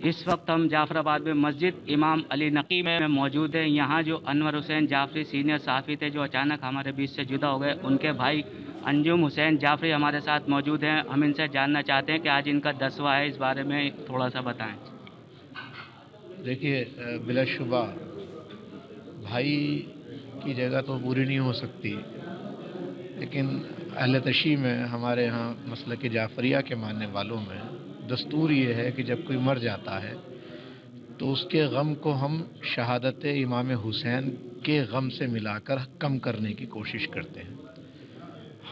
اس وقت ہم جعفر آباد میں مسجد امام علی نقی میں موجود ہیں۔ یہاں جو انور حسین جعفری سینئر صحافی تھے جو اچانک ہمارے بیچ سے جدا ہو گئے، ان کے بھائی انجم حسین جعفری ہمارے ساتھ موجود ہیں۔ ہم ان سے جاننا چاہتے ہیں کہ آج ان کا 10واں ہے، اس بارے میں تھوڑا سا بتائیں۔ دیکھیے، بلا شبہ بھائی کی جگہ تو پوری نہیں ہو سکتی، لیکن اہل تشیع میں ہمارے ہاں مسلک جعفریہ کے ماننے والوں میں دستور یہ ہے کہ جب کوئی مر جاتا ہے تو اس کے غم کو ہم شہادت امام حسین کے غم سے ملا کر کم کرنے کی کوشش کرتے ہیں۔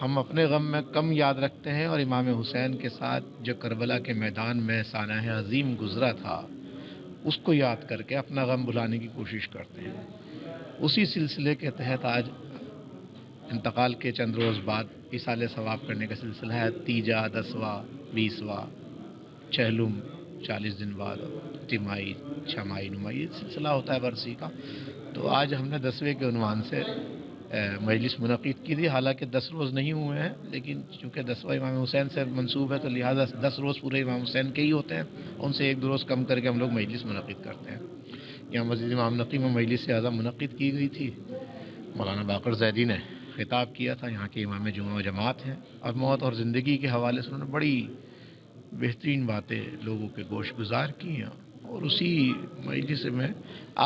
ہم اپنے غم میں کم یاد رکھتے ہیں اور امام حسین کے ساتھ جو کربلا کے میدان میں سانحہ عظیم گزرا تھا اس کو یاد کر کے اپنا غم بھلانے کی کوشش کرتے ہیں۔ اسی سلسلے کے تحت آج انتقال کے چند روز بعد ایصال ثواب کرنے کا سلسلہ ہے۔ تیجا، 10واں، 20واں، چہلم 40 دن بعد، تیمائی، چھمائی، نمائی، یہ سلسلہ ہوتا ہے برسی کا۔ تو آج ہم نے 10ویں کے عنوان سے مجلس منعقد کی تھی، حالانکہ 10 روز نہیں ہوئے ہیں، لیکن چونکہ 10واں امام حسین سے منسوب ہے تو لہٰذا 10 روز پورے امام حسین کے ہی ہوتے ہیں، ان سے 1-2 روز کم کر کے ہم لوگ مجلس منعقد کرتے ہیں۔ یہاں مسجد امام نقی میں مجلس اعظم منعقد کی گئی تھی۔ مولانا باقر زیدی نے خطاب کیا تھا، یہاں کے امام جمعہ و جماعت ہیں، اور موت اور زندگی کے حوالے سے انہوں نے بڑی بہترین باتیں لوگوں کے گوش گزار کی ہیں، اور اسی مجلس میں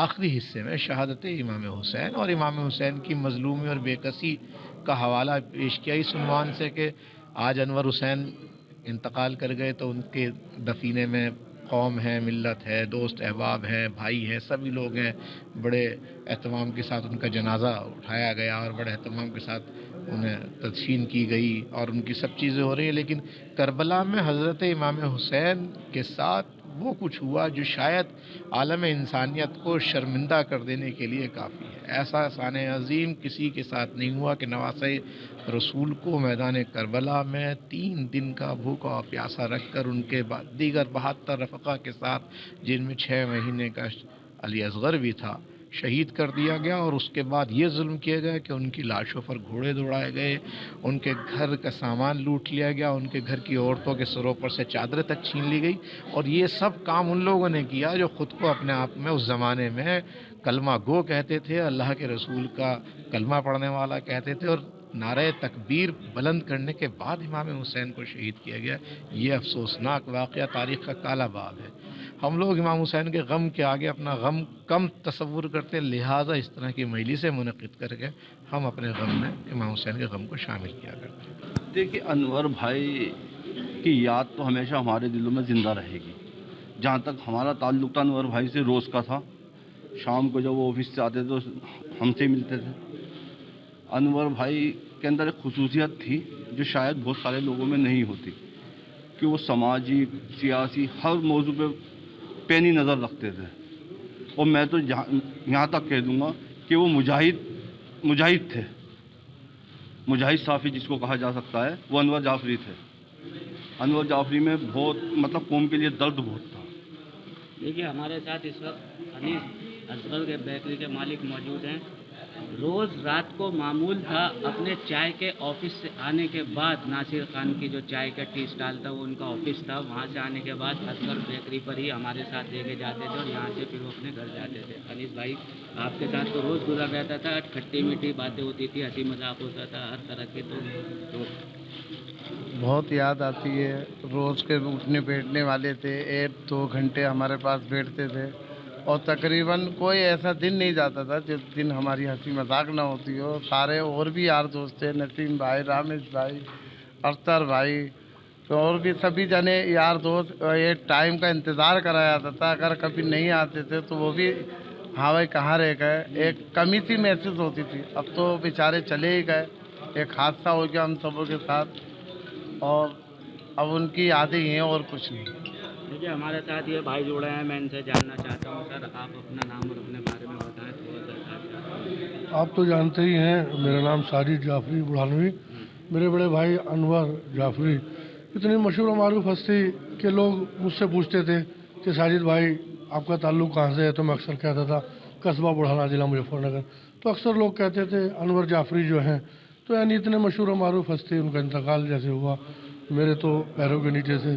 آخری حصے میں شہادت امام حسین اور امام حسین کی مظلومی اور بے کسی کا حوالہ پیش کیا اس عنوان سے کہ آج انور حسین انتقال کر گئے تو ان کے دفینے میں قوم ہے، ملت ہے، دوست احباب ہیں، بھائی ہیں، سبھی لوگ ہیں۔ بڑے اہتمام کے ساتھ ان کا جنازہ اٹھایا گیا اور بڑے اہتمام کے ساتھ انہیں تدفین کی گئی اور ان کی سب چیزیں ہو رہی ہیں، لیکن کربلا میں حضرت امام حسین کے ساتھ وہ کچھ ہوا جو شاید عالم انسانیت کو شرمندہ کر دینے کے لیے کافی ہے۔ ایسا سانحہ عظیم کسی کے ساتھ نہیں ہوا کہ نواسۂ رسول کو میدان کربلا میں 3 دن کا بھوکا اور پیاسا رکھ کر ان کے دیگر 72 رفقا کے ساتھ، جن میں 6 مہینے کا علی اصغر بھی تھا، شہید کر دیا گیا، اور اس کے بعد یہ ظلم کیا گیا کہ ان کی لاشوں پر گھوڑے دوڑائے گئے، ان کے گھر کا سامان لوٹ لیا گیا، ان کے گھر کی عورتوں کے سروں پر سے چادریں تک چھین لی گئی، اور یہ سب کام ان لوگوں نے کیا جو خود کو اپنے آپ میں اس زمانے میں کلمہ گو کہتے تھے، اللہ کے رسول کا کلمہ پڑھنے والا کہتے تھے، اور نعرہ تکبیر بلند کرنے کے بعد امام حسین کو شہید کیا گیا۔ یہ افسوسناک واقعہ تاریخ کا کالا باب ہے۔ ہم لوگ امام حسین کے غم کے آگے اپنا غم کم تصور کرتے، لہٰذا اس طرح کی مجلسیں منعقد کر کے ہم اپنے غم میں امام حسین کے غم کو شامل کیا کرتے ہیں۔ دیکھیے، انور بھائی کی یاد تو ہمیشہ ہمارے دلوں میں زندہ رہے گی۔ جہاں تک ہمارا تعلق تھا انور بھائی سے روز کا تھا، شام کو جب وہ آفس سے آتے تو ہم سے ملتے تھے۔ انور بھائی کے اندر ایک خصوصیت تھی جو شاید بہت سارے لوگوں میں نہیں ہوتی، کہ وہ سماجی، سیاسی ہر موضوع پہ پینی نظر رکھتے تھے، اور میں تو یہاں تک کہہ دوں گا کہ وہ مجاہد تھے۔ مجاہد صافی جس کو کہا جا سکتا ہے، وہ انور جعفری تھے۔ انور جعفری میں بہت قوم کے لیے درد بہت تھا۔ دیکھیے، ہمارے ساتھ اس وقت حنیف اصغر کے بیکری کے مالک موجود ہیں۔ روز رات کو معمول تھا اپنے چائے کے آفس سے آنے کے بعد، ناصر خان کی جو چائے کا ٹی اسٹال تھا وہ ان کا آفس تھا، وہاں سے آنے کے بعد اصغر بیکری پر ہی ہمارے ساتھ لے کے جاتے تھے، اور یہاں سے پھر وہ اپنے گھر جاتے تھے۔ حنیف بھائی، آپ کے ساتھ تو روز گزر رہتا تھا، کھٹی میٹھی باتیں ہوتی تھی، ہنسی مذاق ہوتا تھا، ہر طرح کے تو بہت یاد آتی ہے۔ روز کے اٹھنے بیٹھنے والے تھے، 1-2 گھنٹے ہمارے پاس بیٹھتے تھے، اور تقریباً کوئی ایسا دن نہیں جاتا تھا جس دن ہماری ہنسی مذاق نہ ہوتی ہو۔ سارے اور بھی یار دوست تھے، نسیم بھائی، رامش بھائی، اختر بھائی، تو اور بھی سبھی جنے یار دوست، ایک ٹائم کا انتظار کرا جاتا تھا۔ اگر کبھی نہیں آتے تھے تو وہ بھی ہاں بھائی کہاں رہ گئے، ایک کمی سی محسوس ہوتی تھی۔ اب تو بیچارے چلے ہی گئے، ایک حادثہ ہو گیا ہم سبوں کے ساتھ، اور اب ان کی یادیں ہیں اور کچھ نہیں۔ دیکھیے، ہمارے ساتھ یہ بھائی جڑے ہیں، میں ان سے جاننا چاہتا ہوں۔ سر، آپ اپنا نام اور اپنے بارے میں بتائیں تھوڑا سا۔ آپ تو جانتے ہی ہیں، میرا نام ساجد جعفری بڑھانوی۔ میرے بڑے بھائی انور جعفری اتنی مشہور و معروف ہستی کہ لوگ مجھ سے پوچھتے تھے کہ ساجد بھائی آپ کا تعلق کہاں سے ہے، تو میں اکثر کہتا تھا قصبہ بڑھانا، ضلع مظفر نگر۔ تو اکثر لوگ کہتے تھے انور جعفری جو ہیں، تو یعنی اتنے مشہور و معروف ہستی، ان کا انتقال جیسے ہوا، میرے تو پیروں کے نیچے سے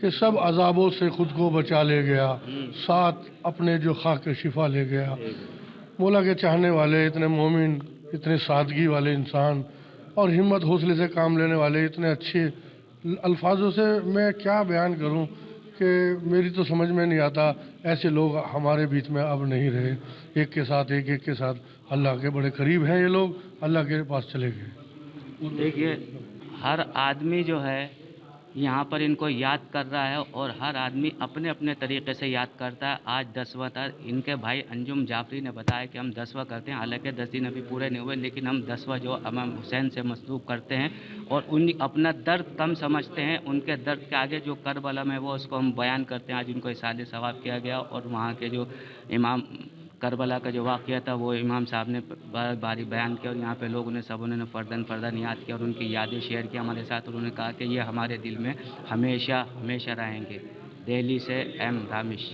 کہ سب عذابوں سے خود کو بچا لے گیا، ساتھ اپنے جو خاک شفا لے گیا۔ مولا کے چاہنے والے، اتنے مومن، اتنے سادگی والے انسان اور ہمت حوصلے سے کام لینے والے، اتنے اچھے الفاظوں سے میں کیا بیان کروں کہ میری تو سمجھ میں نہیں آتا۔ ایسے لوگ ہمارے بیچ میں اب نہیں رہے، ایک کے ساتھ اللہ کے بڑے قریب ہیں یہ لوگ، اللہ کے پاس چلے گئے۔ دیکھیے ہر آدمی جو ہے یہاں پر ان کو یاد کر رہا ہے اور ہر آدمی اپنے اپنے طریقے سے یاد کرتا ہے۔ آج 10واں تھا، ان کے بھائی انجم جعفری نے بتایا کہ ہم 10واں کرتے ہیں، حالانکہ 10 دن ابھی پورے نہیں ہوئے، لیکن ہم 10واں جو امام حسین سے مصلوب کرتے ہیں اور ان اپنا درد کم سمجھتے ہیں، ان کے درد کے آگے جو کربلا میں وہ اس کو ہم بیان کرتے ہیں۔ آج ان کو اصالِ ثواب کیا گیا اور وہاں کے جو امام کربلا کا جو واقعہ تھا وہ امام صاحب نے باری بیان کیا اور یہاں پہ لوگوں نے سب انہوں نے فرداً یاد کیا اور ان کی یادیں شیئر کی ہمارے ساتھ۔ انہوں نے کہا کہ یہ ہمارے دل میں ہمیشہ رہیں گے۔ دہلی سے ایم دامش۔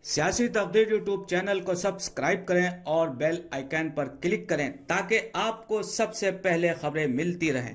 سیاسی تقدیر یوٹیوب چینل کو سبسکرائب کریں اور بیل آئیکن پر کلک کریں تاکہ آپ کو سب سے پہلے خبریں ملتی رہیں۔